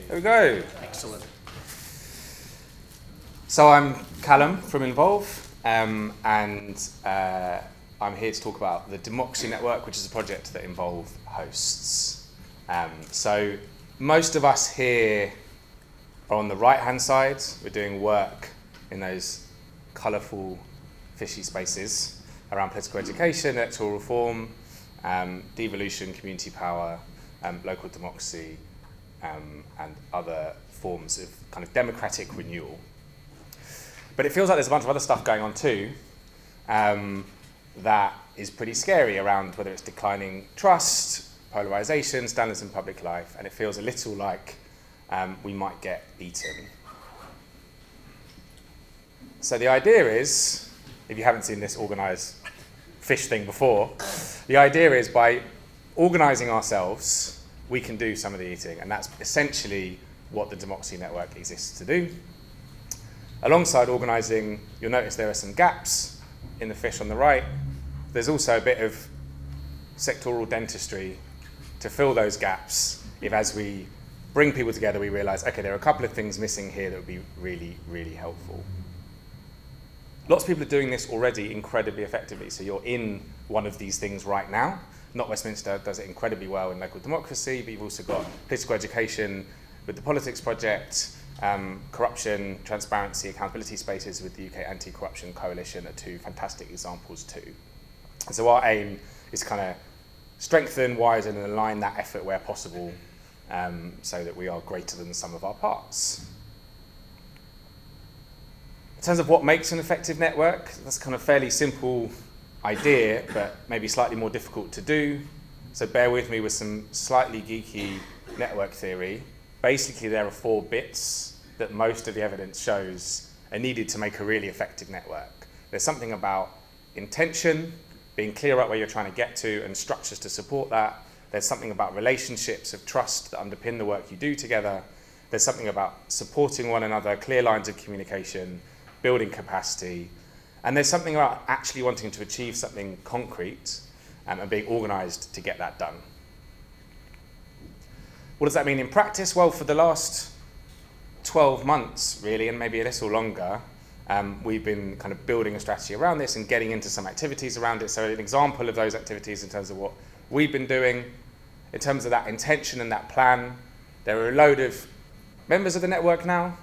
There we go. Excellent. So I'm Calum from Involve, and I'm here to talk about the Democracy Network, which is a project that Involve hosts. So most of us here are on the right-hand side. We're doing work in those colourful, fishy spaces around political education, electoral reform, devolution, community power, local democracy, and other forms of kind of democratic renewal. But it feels like there's a bunch of other stuff going on too that is pretty scary around whether it's declining trust, polarisation, standards in public life, and it feels a little like we might get eaten. So the idea is, if you haven't seen this organised fish thing before, the idea is by organising ourselves, we can do some of the eating, and that's essentially what the Democracy Network exists to do. Alongside organising, you'll notice there are some gaps in the fish on the right. There's also a bit of sectoral dentistry to fill those gaps if, as we bring people together, we realise, okay, there are a couple of things missing here that would be really, really helpful. Lots of people are doing this already incredibly effectively, so you're in one of these things right now. Notwestminster does it incredibly well in local democracy, but you've also got political education with the Politics Project, corruption, transparency, accountability spaces with the UK Anti-Corruption Coalition are two fantastic examples too. And so our aim is to kind of strengthen, widen and align that effort where possible so that we are greater than the sum of our parts. In terms of what makes an effective network, that's kind of fairly simple idea, but maybe slightly more difficult to do. So bear with me with some slightly geeky network theory. Basically, there are 4 bits that most of the evidence shows are needed to make a really effective network. There's something about intention, being clear about where you're trying to get to, and structures to support that. There's something about relationships of trust that underpin the work you do together. There's something about supporting one another, clear lines of communication, building capacity. And there's something about actually wanting to achieve something concrete and being organised to get that done. What does that mean in practice? Well, for the last 12 months, really, and maybe a little longer, we've been kind of building a strategy around this and getting into some activities around it. So an example of those activities in terms of what we've been doing, in terms of that intention and that plan, there are a load of members of the network now.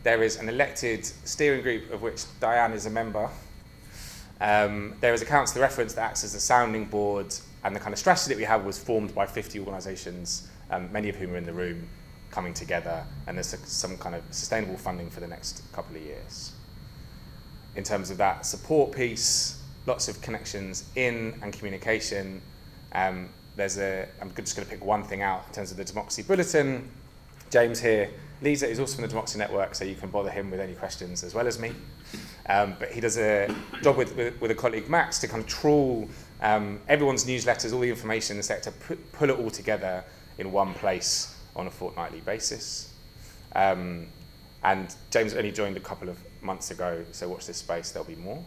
There is an elected steering group of which Diane is a member. There is a council reference that acts as a sounding board, and the kind of strategy that we have was formed by 50 organisations, many of whom are in the room, coming together, and there's some kind of sustainable funding for the next couple of years. In terms of that support piece, lots of connections in and communication. I'm just going to pick one thing out in terms of the Democracy Bulletin. James here leads it. He's also from the Democracy Network, so you can bother him with any questions as well as me. But he does a job with a colleague, Max, to kind of trawl everyone's newsletters, all the information in the sector, pull it all together in one place on a fortnightly basis. And James only joined a couple of months ago, so watch this space, there'll be more.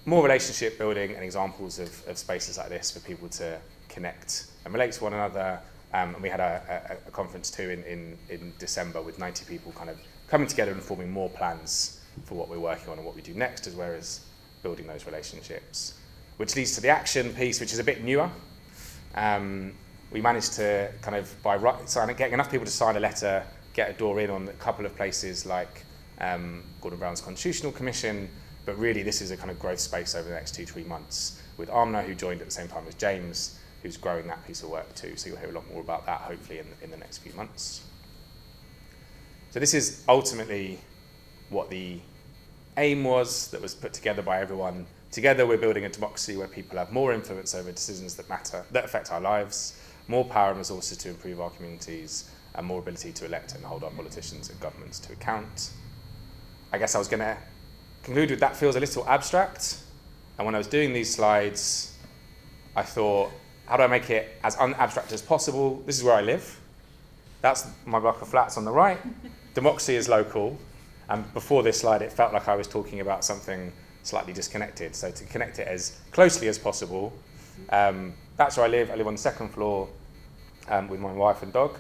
More relationship building and examples of spaces like this for people to connect and relate to one another. And we had a conference too in December with 90 people kind of coming together and forming more plans for what we're working on and what we do next, as well as building those relationships. Which leads to the action piece, which is a bit newer. We managed to kind of, getting enough people to sign a letter, get a door in on a couple of places like Gordon Brown's Constitutional Commission, but really this is a kind of growth space over the next 2-3 months with Amna, who joined at the same time as James, who's growing that piece of work too. So you'll hear a lot more about that hopefully in the next few months. So this is ultimately what the aim was that was put together by everyone. Together we're building a democracy where people have more influence over decisions that matter, that affect our lives, more power and resources to improve our communities, and more ability to elect and hold our politicians and governments to account. I guess I was going to conclude with that feels a little abstract. And when I was doing these slides, I thought, how do I make it as unabstract as possible? This is where I live. That's my block of flats on the right. Democracy is local. And before this slide, it felt like I was talking about something slightly disconnected. So to connect it as closely as possible, that's where I live. I live on the 2nd floor with my wife and dog.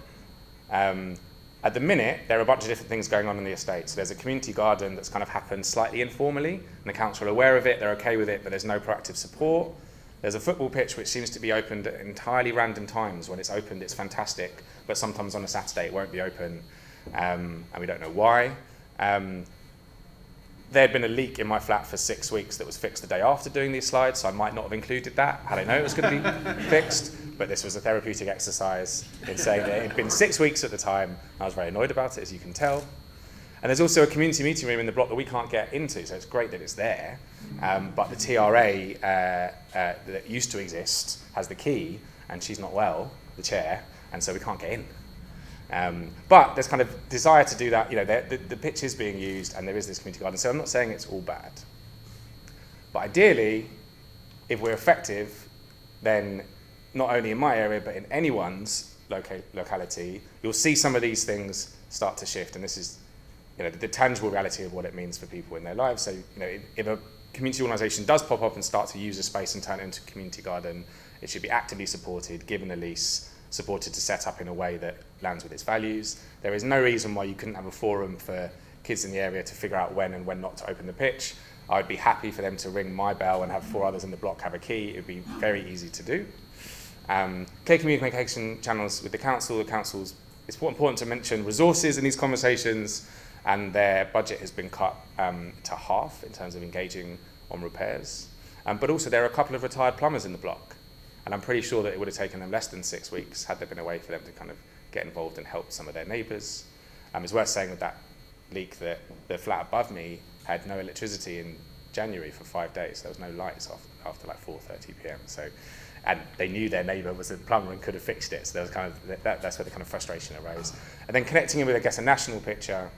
At the minute, there are a bunch of different things going on in the estate. So there's a community garden that's kind of happened slightly informally, and the council are aware of it, they're okay with it, but there's no proactive support. There's a football pitch which seems to be opened at entirely random times. When it's opened, it's fantastic, but sometimes on a Saturday it won't be open, and we don't know why. There had been a leak in my flat for 6 weeks that was fixed the day after doing these slides, so I might not have included that had I known it was going to be fixed. But this was a therapeutic exercise in saying that it had been 6 weeks at the time. I was very annoyed about it, as you can tell. And there's also a community meeting room in the block that we can't get into, so it's great that it's there. But the TRA that used to exist has the key, and she's not well, the chair, and so we can't get in. But there's kind of desire to do that. You know, the pitch is being used, and there is this community garden. So I'm not saying it's all bad. But ideally, if we're effective, then not only in my area, but in anyone's locality, you'll see some of these things start to shift. And this is, you know, the tangible reality of what it means for people in their lives. So, you know, if a community organisation does pop up and start to use a space and turn it into a community garden, it should be actively supported, given a lease, supported to set up in a way that lands with its values. There is no reason why you couldn't have a forum for kids in the area to figure out when and when not to open the pitch. I'd be happy for them to ring my bell and have 4 others in the block have a key. It would be very easy to do. Clear communication channels with the council. It's important to mention resources in these conversations, and their budget has been cut to half in terms of engaging on repairs. But also there are a couple of retired plumbers in the block, and I'm pretty sure that it would have taken them less than 6 weeks had there been a way for them to kind of get involved and help some of their neighbours. It's worth saying with that leak that the flat above me had no electricity in January for 5 days. There was no lights after like 4:30 p.m. And they knew their neighbour was a plumber and could have fixed it. So there was kind of that's where the kind of frustration arose. And then connecting it with, I guess, a national picture.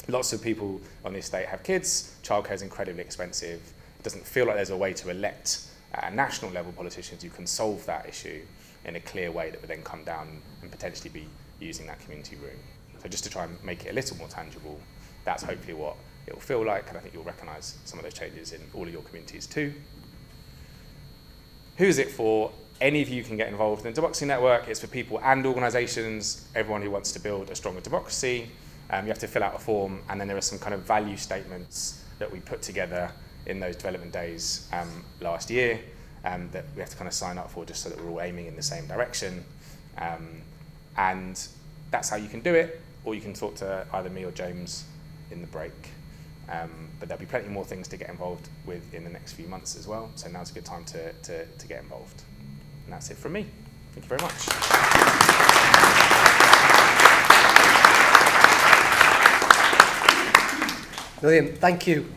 Lots of people on the estate have kids. Childcare is incredibly expensive. It doesn't feel like there's a way to elect at national level politicians who can solve that issue in a clear way that would then come down and potentially be using that community room. So just to try and make it a little more tangible, that's hopefully what it will feel like, and I think you'll recognise some of those changes in all of your communities too. Who is it for? Any of you can get involved in the Democracy Network. It's for people and organisations, everyone who wants to build a stronger democracy. You have to fill out a form, and then there are some kind of value statements that we put together in those development days last year that we have to kind of sign up for, just so that we're all aiming in the same direction. And that's how you can do it, or you can talk to either me or James in the break. But there'll be plenty more things to get involved with in the next few months as well. So now's a good time to get involved. And that's it from me. Thank you very much. Brilliant, thank you.